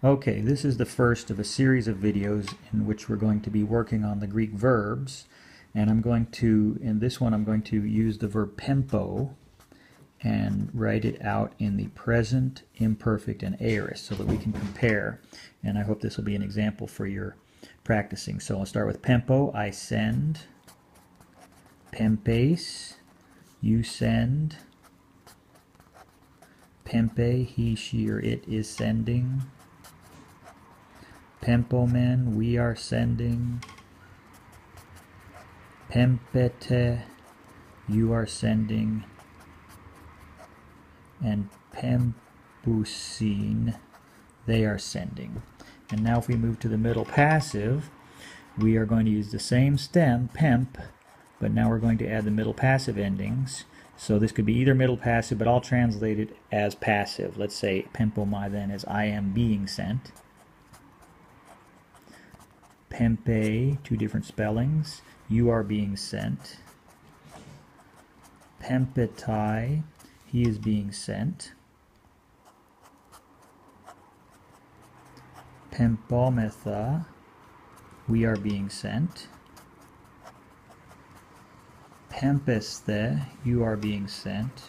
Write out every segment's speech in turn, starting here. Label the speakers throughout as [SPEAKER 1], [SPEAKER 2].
[SPEAKER 1] Okay, this is the first of a series of videos in which we're going to be working on the Greek verbs, and in this one I'm going to use the verb pempo and write it out in the present, imperfect, and aorist so that we can compare, and I hope this will be an example for your practicing. So I'll start with pempo, I send, pempes, you send, pempe, he, she, or it is sending, Pempomen, we are sending. Pempete, you are sending. And pempusin, they are sending. And now if we move to the middle passive, we are going to use the same stem, pemp, but now we're going to add the middle passive endings. So this could be either middle passive, but I'll translate it as passive. Let's say pempomai then is I am being sent. Pempe, two different spellings. You are being sent. Pempetai, he is being sent. Pempometha, we are being sent. Pempeste, you are being sent.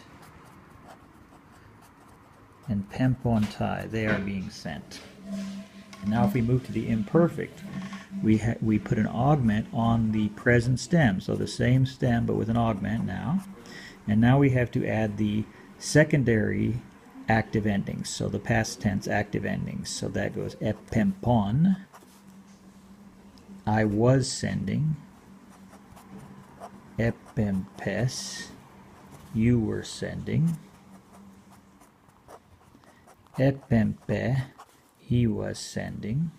[SPEAKER 1] And pempontai, they are being sent. And now if we move to the imperfect, we put an augment on the present stem, so the same stem but with an augment now. And now we have to add the secondary active endings, so the past tense active endings. So that goes epempon, I was sending. Epempes, you were sending. Epempe, he was sending.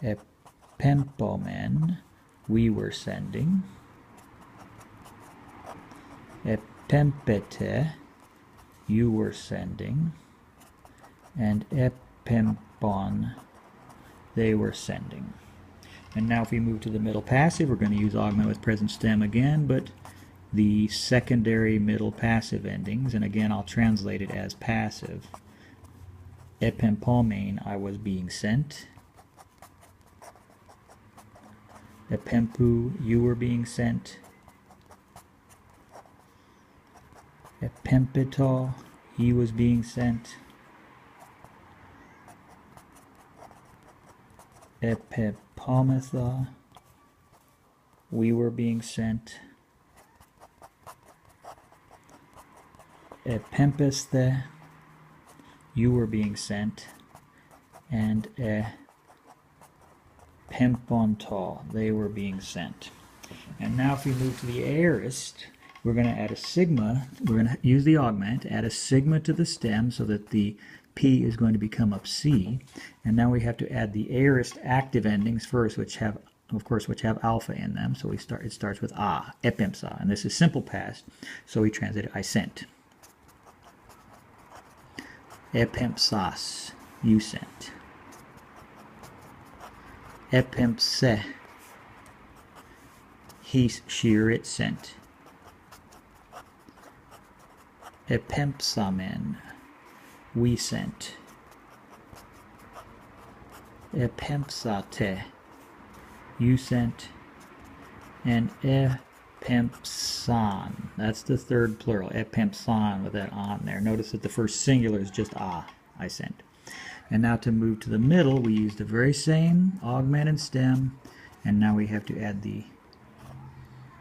[SPEAKER 1] Epempomen, we were sending. Epempete, you were sending. And epempon, they were sending. And now if we move to the middle passive, we're going to use augment with present stem again, but the secondary middle passive endings, and again I'll translate it as passive. Epempomen, I was being sent. Epempu, you were being sent. Epempito, he was being sent. Epepometha, we were being sent. Epempeste, you were being sent. And pemponto, they were being sent. And now if we move to the aorist, we're going to add a sigma. We're going to use the augment, add a sigma to the stem so that the P is going to become up C. And now we have to add the aorist active endings first, which have alpha in them. So it starts with a, epimsa, and this is simple past. So we translate it, I sent. Epempsas, you sent. Epempse, he, she, or it sent. Epempsamen, we sent. Epempsate, you sent. And epempsan, that's the third plural, epempsan with that on there. Notice that the first singular is just I sent. And now to move to the middle, we use the very same augment and stem, and now we have to add the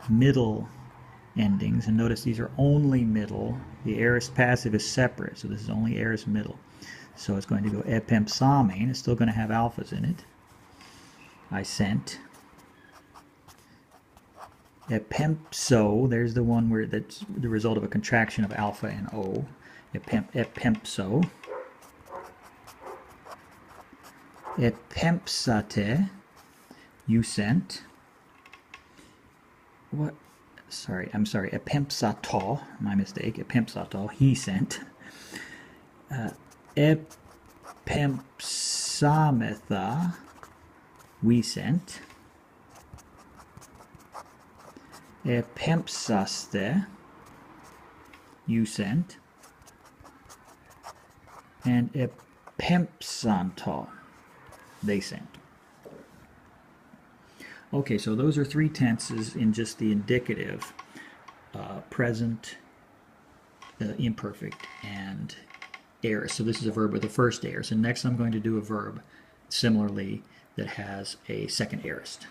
[SPEAKER 1] middle endings. And notice these are only middle. The aorist passive is separate, so this is only aorist middle. So it's going to go epempsamen. It's still going to have alphas in it. I sent. Epempso, there's the one where that's the result of a contraction of alpha and O. Epempso. Epempsate, you sent. What? Sorry, I'm sorry. Epempsato, my mistake. Epempsato, he sent. Epempsametha, we sent. Epempsaste, you sent. and epempsanto, they sent. Okay, so those are three tenses in just the indicative, present, imperfect, and aorist. So this is a verb with the first aorist. And next I'm going to do a verb similarly that has a second aorist.